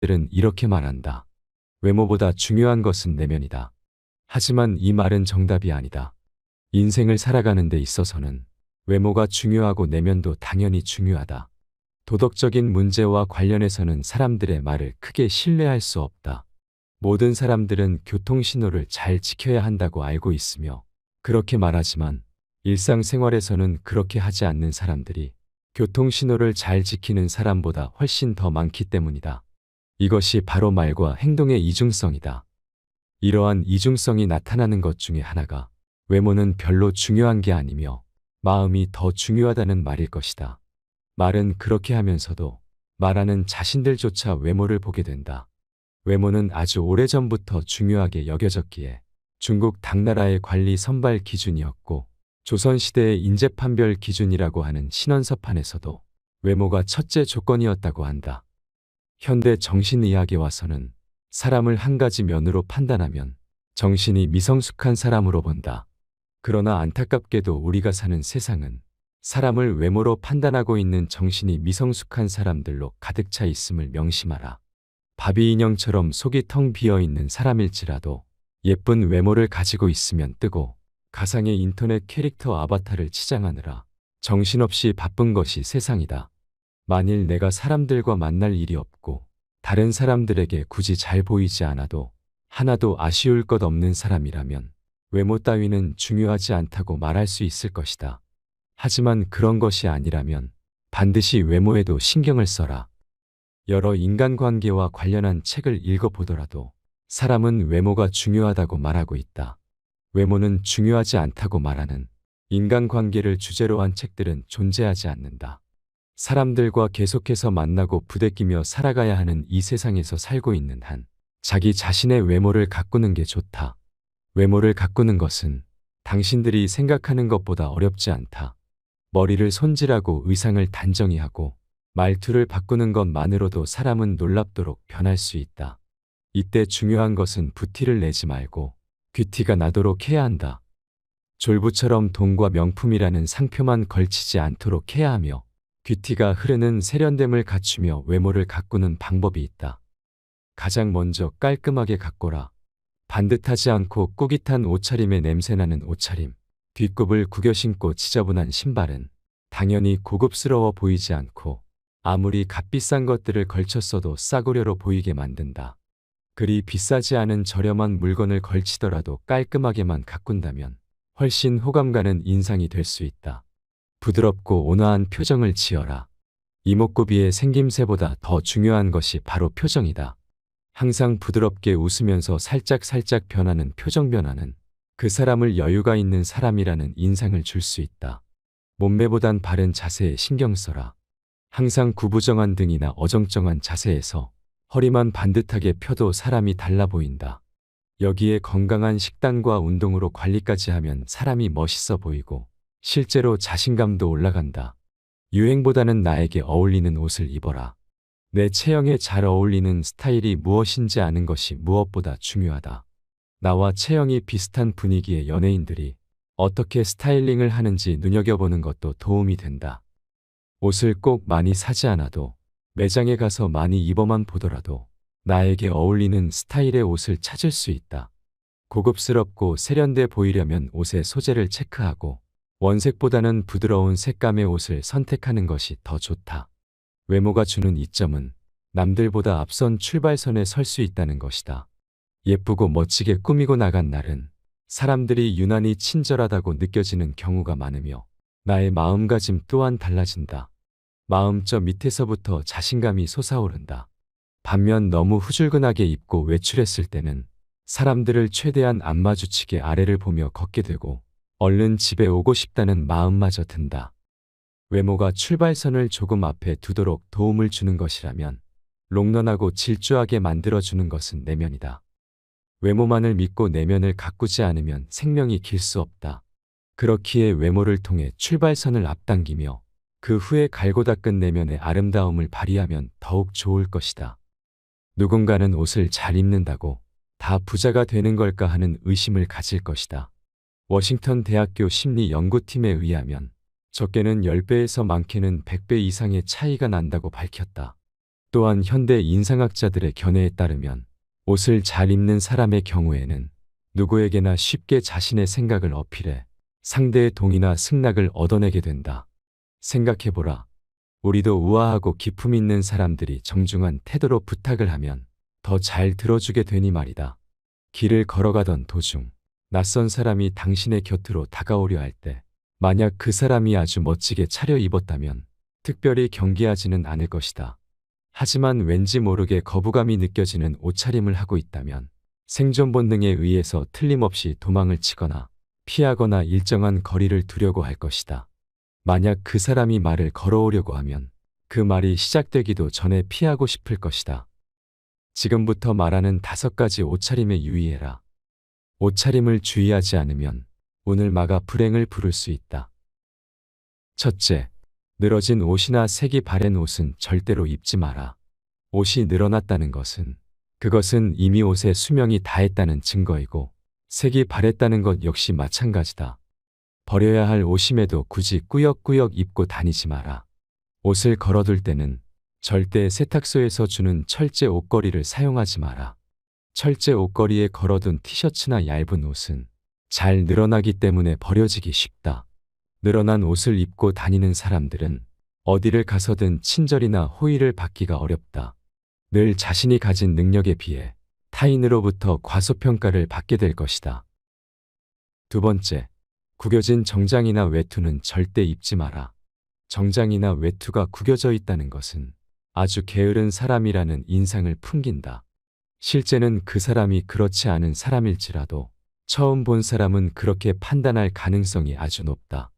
사람들은 이렇게 말한다. 외모보다 중요한 것은 내면이다. 하지만 이 말은 정답이 아니다. 인생을 살아가는 데 있어서는 외모가 중요하고 내면도 당연히 중요하다. 도덕적인 문제와 관련해서는 사람들의 말을 크게 신뢰할 수 없다. 모든 사람들은 교통신호를 잘 지켜야 한다고 알고 있으며 그렇게 말하지만 일상생활에서는 그렇게 하지 않는 사람들이 교통신호를 잘 지키는 사람보다 훨씬 더 많기 때문이다. 이것이 바로 말과 행동의 이중성이다. 이러한 이중성이 나타나는 것 중에 하나가 외모는 별로 중요한 게 아니며 마음이 더 중요하다는 말일 것이다. 말은 그렇게 하면서도 말하는 자신들조차 외모를 보게 된다. 외모는 아주 오래전부터 중요하게 여겨졌기에 중국 당나라의 관리 선발 기준이었고 조선시대의 인재판별 기준이라고 하는 신원서판에서도 외모가 첫째 조건이었다고 한다. 현대 정신의학에 와서는 사람을 한 가지 면으로 판단하면 정신이 미성숙한 사람으로 본다. 그러나 안타깝게도 우리가 사는 세상은 사람을 외모로 판단하고 있는 정신이 미성숙한 사람들로 가득 차 있음을 명심하라. 바비 인형처럼 속이 텅 비어 있는 사람일지라도 예쁜 외모를 가지고 있으면 뜨고 가상의 인터넷 캐릭터 아바타를 치장하느라 정신없이 바쁜 것이 세상이다. 만일 내가 사람들과 만날 일이 없고 다른 사람들에게 굳이 잘 보이지 않아도 하나도 아쉬울 것 없는 사람이라면 외모 따위는 중요하지 않다고 말할 수 있을 것이다. 하지만 그런 것이 아니라면 반드시 외모에도 신경을 써라. 여러 인간관계와 관련한 책을 읽어보더라도 사람은 외모가 중요하다고 말하고 있다. 외모는 중요하지 않다고 말하는 인간관계를 주제로 한 책들은 존재하지 않는다. 사람들과 계속해서 만나고 부대끼며 살아가야 하는 이 세상에서 살고 있는 한 자기 자신의 외모를 가꾸는 게 좋다. 외모를 가꾸는 것은 당신들이 생각하는 것보다 어렵지 않다. 머리를 손질하고 의상을 단정히 하고 말투를 바꾸는 것만으로도 사람은 놀랍도록 변할 수 있다. 이때 중요한 것은 부티를 내지 말고 귀티가 나도록 해야 한다. 졸부처럼 돈과 명품이라는 상표만 걸치지 않도록 해야 하며 귀티가 흐르는 세련됨을 갖추며 외모를 가꾸는 방법이 있다. 가장 먼저 깔끔하게 가꿔라. 반듯하지 않고 꾸깃한 옷차림에 냄새나는 옷차림, 뒷굽을 구겨 신고 지저분한 신발은 당연히 고급스러워 보이지 않고 아무리 값비싼 것들을 걸쳤어도 싸구려로 보이게 만든다. 그리 비싸지 않은 저렴한 물건을 걸치더라도 깔끔하게만 가꾼다면 훨씬 호감 가는 인상이 될 수 있다. 부드럽고 온화한 표정을 지어라. 이목구비의 생김새보다 더 중요한 것이 바로 표정이다. 항상 부드럽게 웃으면서 살짝살짝 변하는 표정 변화는 그 사람을 여유가 있는 사람이라는 인상을 줄 수 있다. 몸매보단 바른 자세에 신경 써라. 항상 구부정한 등이나 어정쩡한 자세에서 허리만 반듯하게 펴도 사람이 달라 보인다. 여기에 건강한 식단과 운동으로 관리까지 하면 사람이 멋있어 보이고 실제로 자신감도 올라간다. 유행보다는 나에게 어울리는 옷을 입어라. 내 체형에 잘 어울리는 스타일이 무엇인지 아는 것이 무엇보다 중요하다. 나와 체형이 비슷한 분위기의 연예인들이 어떻게 스타일링을 하는지 눈여겨보는 것도 도움이 된다. 옷을 꼭 많이 사지 않아도 매장에 가서 많이 입어만 보더라도 나에게 어울리는 스타일의 옷을 찾을 수 있다. 고급스럽고 세련돼 보이려면 옷의 소재를 체크하고 원색보다는 부드러운 색감의 옷을 선택하는 것이 더 좋다. 외모가 주는 이점은 남들보다 앞선 출발선에 설 수 있다는 것이다. 예쁘고 멋지게 꾸미고 나간 날은 사람들이 유난히 친절하다고 느껴지는 경우가 많으며 나의 마음가짐 또한 달라진다. 마음 저 밑에서부터 자신감이 솟아오른다. 반면 너무 후줄근하게 입고 외출했을 때는 사람들을 최대한 안 마주치게 아래를 보며 걷게 되고 얼른 집에 오고 싶다는 마음마저 든다. 외모가 출발선을 조금 앞에 두도록 도움을 주는 것이라면 롱런하고 질주하게 만들어주는 것은 내면이다. 외모만을 믿고 내면을 가꾸지 않으면 생명이 길 수 없다. 그렇기에 외모를 통해 출발선을 앞당기며 그 후에 갈고 닦은 내면의 아름다움을 발휘하면 더욱 좋을 것이다. 누군가는 옷을 잘 입는다고 다 부자가 되는 걸까 하는 의심을 가질 것이다. 워싱턴 대학교 심리연구팀에 의하면 적게는 10배에서 많게는 100배 이상의 차이가 난다고 밝혔다. 또한 현대 인상학자들의 견해에 따르면 옷을 잘 입는 사람의 경우에는 누구에게나 쉽게 자신의 생각을 어필해 상대의 동의나 승낙을 얻어내게 된다. 생각해보라. 우리도 우아하고 기품 있는 사람들이 정중한 태도로 부탁을 하면 더 잘 들어주게 되니 말이다. 길을 걸어가던 도중 낯선 사람이 당신의 곁으로 다가오려 할 때 만약 그 사람이 아주 멋지게 차려입었다면 특별히 경계하지는 않을 것이다. 하지만 왠지 모르게 거부감이 느껴지는 옷차림을 하고 있다면 생존 본능에 의해서 틀림없이 도망을 치거나 피하거나 일정한 거리를 두려고 할 것이다. 만약 그 사람이 말을 걸어오려고 하면 그 말이 시작되기도 전에 피하고 싶을 것이다. 지금부터 말하는 5가지 옷차림에 유의해라. 옷차림을 주의하지 않으면 운을 막아 불행을 부를 수 있다. 첫째, 늘어진 옷이나 색이 바랜 옷은 절대로 입지 마라. 옷이 늘어났다는 것은 그것은 이미 옷의 수명이 다했다는 증거이고 색이 바랬다는 것 역시 마찬가지다. 버려야 할 옷임에도 굳이 꾸역꾸역 입고 다니지 마라. 옷을 걸어둘 때는 절대 세탁소에서 주는 철제 옷걸이를 사용하지 마라. 철제 옷걸이에 걸어둔 티셔츠나 얇은 옷은 잘 늘어나기 때문에 버려지기 쉽다. 늘어난 옷을 입고 다니는 사람들은 어디를 가서든 친절이나 호의를 받기가 어렵다. 늘 자신이 가진 능력에 비해 타인으로부터 과소평가를 받게 될 것이다. 두 번째, 구겨진 정장이나 외투는 절대 입지 마라. 정장이나 외투가 구겨져 있다는 것은 아주 게으른 사람이라는 인상을 풍긴다. 실제는 그 사람이 그렇지 않은 사람일지라도 처음 본 사람은 그렇게 판단할 가능성이 아주 높다.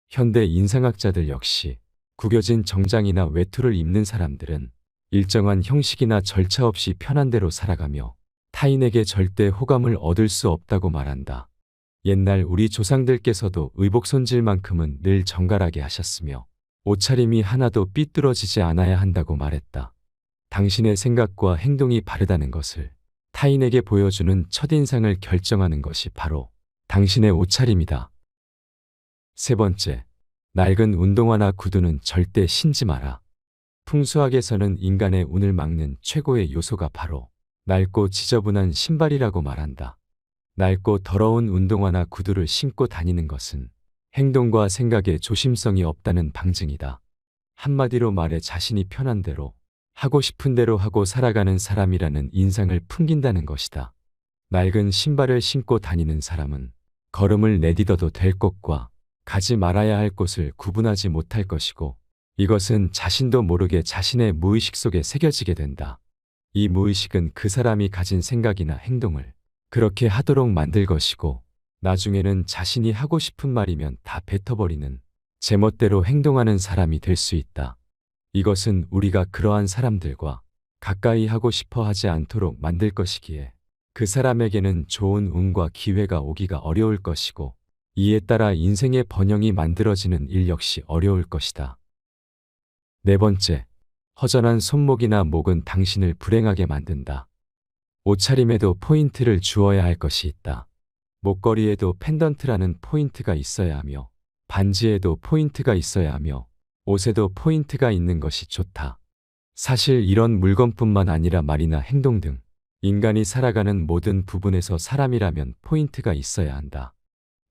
현대 인상학자들 역시 구겨진 정장이나 외투를 입는 사람들은 일정한 형식이나 절차 없이 편한 대로 살아가며 타인에게 절대 호감을 얻을 수 없다고 말한다. 옛날 우리 조상들께서도 의복 손질만큼은 늘 정갈하게 하셨으며 옷차림이 하나도 삐뚤어지지 않아야 한다고 말했다. 당신의 생각과 행동이 바르다는 것을 타인에게 보여주는 첫인상을 결정하는 것이 바로 당신의 옷차림이다. 세 번째, 낡은 운동화나 구두는 절대 신지 마라. 풍수학에서는 인간의 운을 막는 최고의 요소가 바로 낡고 지저분한 신발이라고 말한다. 낡고 더러운 운동화나 구두를 신고 다니는 것은 행동과 생각에 조심성이 없다는 방증이다. 한마디로 말해 자신이 편한 대로 하고 싶은 대로 하고 살아가는 사람이라는 인상을 풍긴다는 것이다. 낡은 신발을 신고 다니는 사람은 걸음을 내딛어도 될 곳과 가지 말아야 할 곳을 구분하지 못할 것이고 이것은 자신도 모르게 자신의 무의식 속에 새겨지게 된다. 이 무의식은 그 사람이 가진 생각이나 행동을 그렇게 하도록 만들 것이고 나중에는 자신이 하고 싶은 말이면 다 뱉어버리는 제멋대로 행동하는 사람이 될 수 있다. 이것은 우리가 그러한 사람들과 가까이 하고 싶어 하지 않도록 만들 것이기에 그 사람에게는 좋은 운과 기회가 오기가 어려울 것이고 이에 따라 인생의 번영이 만들어지는 일 역시 어려울 것이다. 네 번째, 허전한 손목이나 목은 당신을 불행하게 만든다. 옷차림에도 포인트를 주어야 할 것이 있다. 목걸이에도 펜던트라는 포인트가 있어야 하며 반지에도 포인트가 있어야 하며 옷에도 포인트가 있는 것이 좋다. 사실 이런 물건뿐만 아니라 말이나 행동 등 인간이 살아가는 모든 부분에서 사람이라면 포인트가 있어야 한다.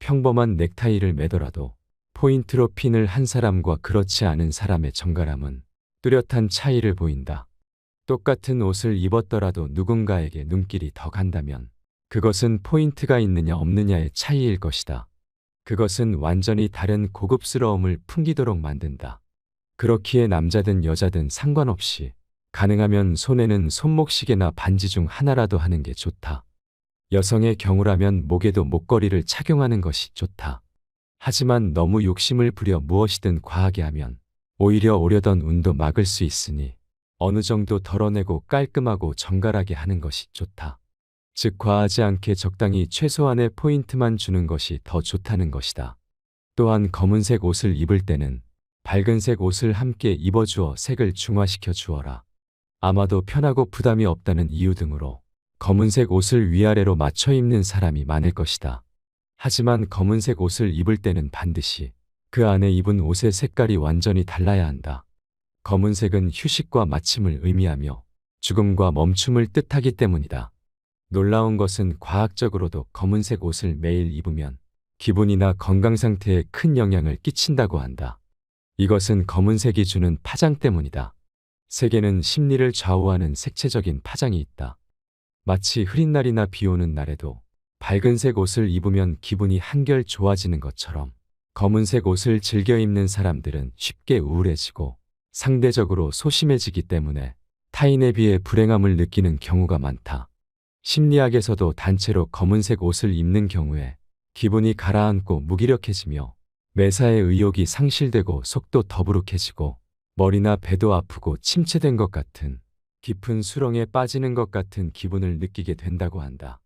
평범한 넥타이를 매더라도 포인트로 핀을 한 사람과 그렇지 않은 사람의 정갈함은 뚜렷한 차이를 보인다. 똑같은 옷을 입었더라도 누군가에게 눈길이 더 간다면 그것은 포인트가 있느냐 없느냐의 차이일 것이다. 그것은 완전히 다른 고급스러움을 풍기도록 만든다. 그렇기에 남자든 여자든 상관없이 가능하면 손에는 손목시계나 반지 중 하나라도 하는 게 좋다. 여성의 경우라면 목에도 목걸이를 착용하는 것이 좋다. 하지만 너무 욕심을 부려 무엇이든 과하게 하면 오히려 오려던 운도 막을 수 있으니 어느 정도 덜어내고 깔끔하고 정갈하게 하는 것이 좋다. 즉 과하지 않게 적당히 최소한의 포인트만 주는 것이 더 좋다는 것이다. 또한 검은색 옷을 입을 때는 밝은색 옷을 함께 입어주어 색을 중화시켜 주어라. 아마도 편하고 부담이 없다는 이유 등으로 검은색 옷을 위아래로 맞춰 입는 사람이 많을 것이다. 하지만 검은색 옷을 입을 때는 반드시 그 안에 입은 옷의 색깔이 완전히 달라야 한다. 검은색은 휴식과 마침을 의미하며 죽음과 멈춤을 뜻하기 때문이다. 놀라운 것은 과학적으로도 검은색 옷을 매일 입으면 기분이나 건강 상태에 큰 영향을 끼친다고 한다. 이것은 검은색이 주는 파장 때문이다. 색에는 심리를 좌우하는 색채적인 파장이 있다. 마치 흐린 날이나 비 오는 날에도 밝은색 옷을 입으면 기분이 한결 좋아지는 것처럼 검은색 옷을 즐겨 입는 사람들은 쉽게 우울해지고 상대적으로 소심해지기 때문에 타인에 비해 불행함을 느끼는 경우가 많다. 심리학에서도 단체로 검은색 옷을 입는 경우에 기분이 가라앉고 무기력해지며 매사에 의욕이 상실되고 속도 더부룩해지고 머리나 배도 아프고 침체된 것 같은 깊은 수렁에 빠지는 것 같은 기분을 느끼게 된다고 한다.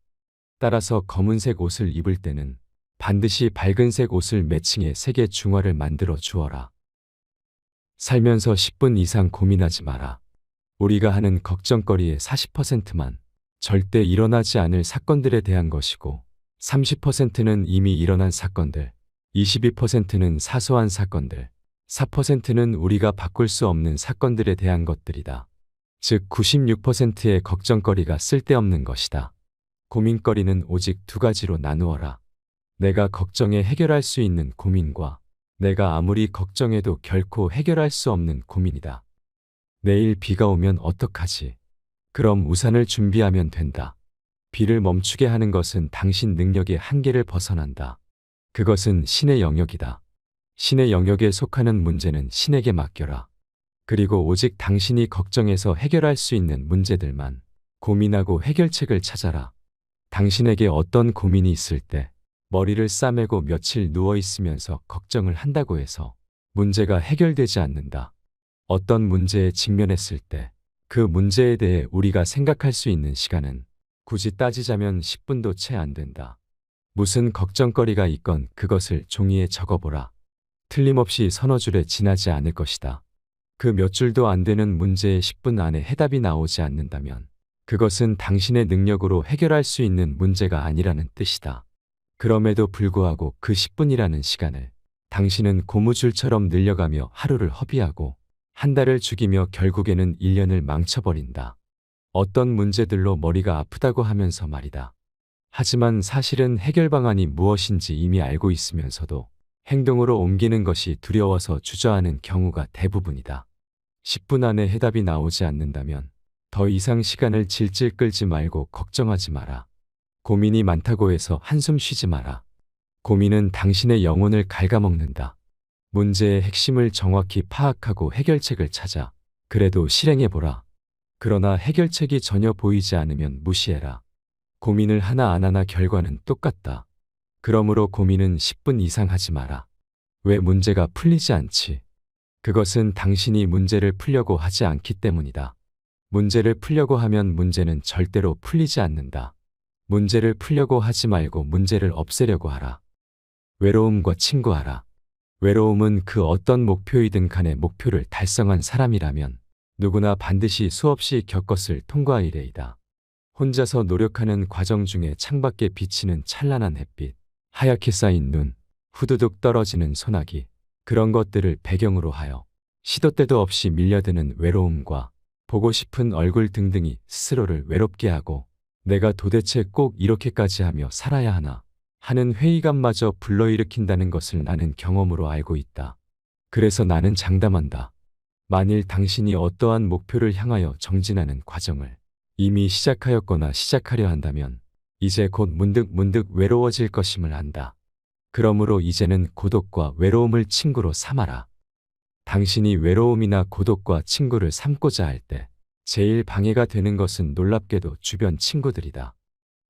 따라서 검은색 옷을 입을 때는 반드시 밝은색 옷을 매칭해 색의 중화를 만들어 주어라. 살면서 10분 이상 고민하지 마라. 우리가 하는 걱정거리의 40%만 절대 일어나지 않을 사건들에 대한 것이고 30%는 이미 일어난 사건들, 22%는 사소한 사건들, 4%는 우리가 바꿀 수 없는 사건들에 대한 것들이다. 즉 96%의 걱정거리가 쓸데없는 것이다. 고민거리는 오직 두 가지로 나누어라. 내가 걱정해 해결할 수 있는 고민과 내가 아무리 걱정해도 결코 해결할 수 없는 고민이다. 내일 비가 오면 어떡하지? 그럼 우산을 준비하면 된다. 비를 멈추게 하는 것은 당신 능력의 한계를 벗어난다. 그것은 신의 영역이다. 신의 영역에 속하는 문제는 신에게 맡겨라. 그리고 오직 당신이 걱정해서 해결할 수 있는 문제들만 고민하고 해결책을 찾아라. 당신에게 어떤 고민이 있을 때 머리를 싸매고 며칠 누워 있으면서 걱정을 한다고 해서 문제가 해결되지 않는다. 어떤 문제에 직면했을 때 그 문제에 대해 우리가 생각할 수 있는 시간은 굳이 따지자면 10분도 채 안 된다. 무슨 걱정거리가 있건 그것을 종이에 적어보라. 틀림없이 서너 줄에 지나지 않을 것이다. 그 몇 줄도 안 되는 문제에 10분 안에 해답이 나오지 않는다면 그것은 당신의 능력으로 해결할 수 있는 문제가 아니라는 뜻이다. 그럼에도 불구하고 그 10분이라는 시간을 당신은 고무줄처럼 늘려가며 하루를 허비하고 한 달을 죽이며 결국에는 1년을 망쳐버린다. 어떤 문제들로 머리가 아프다고 하면서 말이다. 하지만 사실은 해결 방안이 무엇인지 이미 알고 있으면서도 행동으로 옮기는 것이 두려워서 주저하는 경우가 대부분이다. 10분 안에 해답이 나오지 않는다면 더 이상 시간을 질질 끌지 말고 걱정하지 마라. 고민이 많다고 해서 한숨 쉬지 마라. 고민은 당신의 영혼을 갉아먹는다. 문제의 핵심을 정확히 파악하고 해결책을 찾아 그래도 실행해보라. 그러나 해결책이 전혀 보이지 않으면 무시해라. 고민을 하나 안 하나 결과는 똑같다. 그러므로 고민은 10분 이상 하지 마라. 왜 문제가 풀리지 않지? 그것은 당신이 문제를 풀려고 하지 않기 때문이다. 문제를 풀려고 하면 문제는 절대로 풀리지 않는다. 문제를 풀려고 하지 말고 문제를 없애려고 하라. 외로움과 친구하라. 외로움은 그 어떤 목표이든 간에 목표를 달성한 사람이라면 누구나 반드시 수없이 겪었을 통과이래이다. 혼자서 노력하는 과정 중에 창밖에 비치는 찬란한 햇빛, 하얗게 쌓인 눈, 후두둑 떨어지는 소나기, 그런 것들을 배경으로 하여 시도 때도 없이 밀려드는 외로움과 보고 싶은 얼굴 등등이 스스로를 외롭게 하고 내가 도대체 꼭 이렇게까지 하며 살아야 하나 하는 회의감마저 불러일으킨다는 것을 나는 경험으로 알고 있다. 그래서 나는 장담한다. 만일 당신이 어떠한 목표를 향하여 정진하는 과정을 이미 시작하였거나 시작하려 한다면 이제 곧 문득 외로워질 것임을 안다. 그러므로 이제는 고독과 외로움을 친구로 삼아라. 당신이 외로움이나 고독과 친구를 삼고자 할 때 제일 방해가 되는 것은 놀랍게도 주변 친구들이다.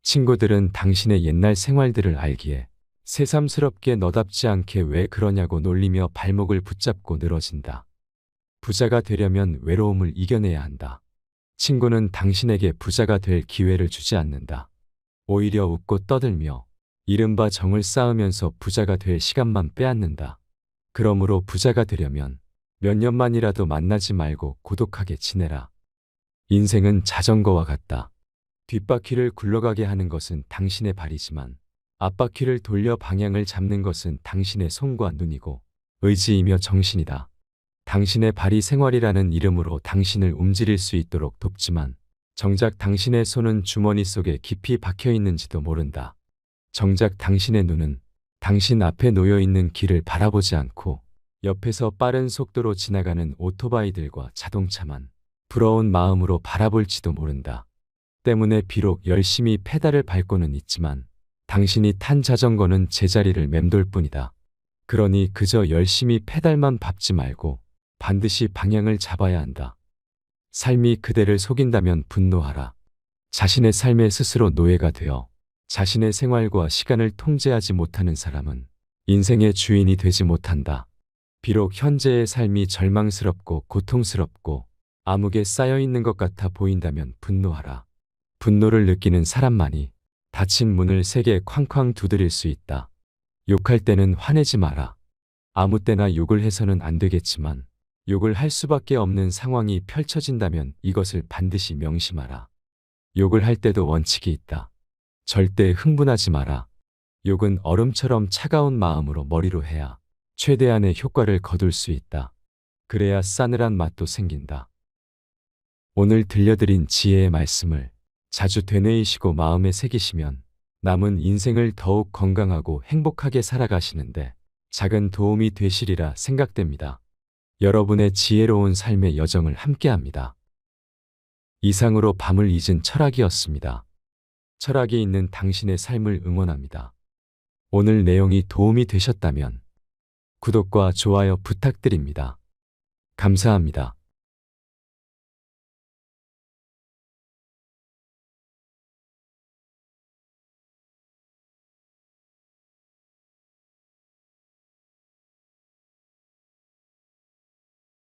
친구들은 당신의 옛날 생활들을 알기에 새삼스럽게 너답지 않게 왜 그러냐고 놀리며 발목을 붙잡고 늘어진다. 부자가 되려면 외로움을 이겨내야 한다. 친구는 당신에게 부자가 될 기회를 주지 않는다. 오히려 웃고 떠들며 이른바 정을 쌓으면서 부자가 될 시간만 빼앗는다. 그러므로 부자가 되려면 몇 년만이라도 만나지 말고 고독하게 지내라. 인생은 자전거와 같다. 뒷바퀴를 굴러가게 하는 것은 당신의 발이지만 앞바퀴를 돌려 방향을 잡는 것은 당신의 손과 눈이고 의지이며 정신이다. 당신의 발이 생활이라는 이름으로 당신을 움직일 수 있도록 돕지만 정작 당신의 손은 주머니 속에 깊이 박혀 있는지도 모른다. 정작 당신의 눈은 당신 앞에 놓여 있는 길을 바라보지 않고 옆에서 빠른 속도로 지나가는 오토바이들과 자동차만 부러운 마음으로 바라볼지도 모른다. 때문에 비록 열심히 페달을 밟고는 있지만 당신이 탄 자전거는 제자리를 맴돌 뿐이다. 그러니 그저 열심히 페달만 밟지 말고 반드시 방향을 잡아야 한다. 삶이 그대를 속인다면 분노하라. 자신의 삶에 스스로 노예가 되어 자신의 생활과 시간을 통제하지 못하는 사람은 인생의 주인이 되지 못한다. 비록 현재의 삶이 절망스럽고 고통스럽고 암흑에 쌓여 있는 것 같아 보인다면 분노하라. 분노를 느끼는 사람만이 닫힌 문을 세게 쾅쾅 두드릴 수 있다. 욕할 때는 화내지 마라. 아무 때나 욕을 해서는 안 되겠지만 욕을 할 수밖에 없는 상황이 펼쳐진다면 이것을 반드시 명심하라. 욕을 할 때도 원칙이 있다. 절대 흥분하지 마라. 욕은 얼음처럼 차가운 마음으로 머리로 해야 최대한의 효과를 거둘 수 있다. 그래야 싸늘한 맛도 생긴다. 오늘 들려드린 지혜의 말씀을 자주 되뇌이시고 마음에 새기시면 남은 인생을 더욱 건강하고 행복하게 살아가시는데 작은 도움이 되시리라 생각됩니다. 여러분의 지혜로운 삶의 여정을 함께합니다. 이상으로 밤을 잊은 철학이었습니다. 철학이 있는 당신의 삶을 응원합니다. 오늘 내용이 도움이 되셨다면 구독과 좋아요 부탁드립니다. 감사합니다.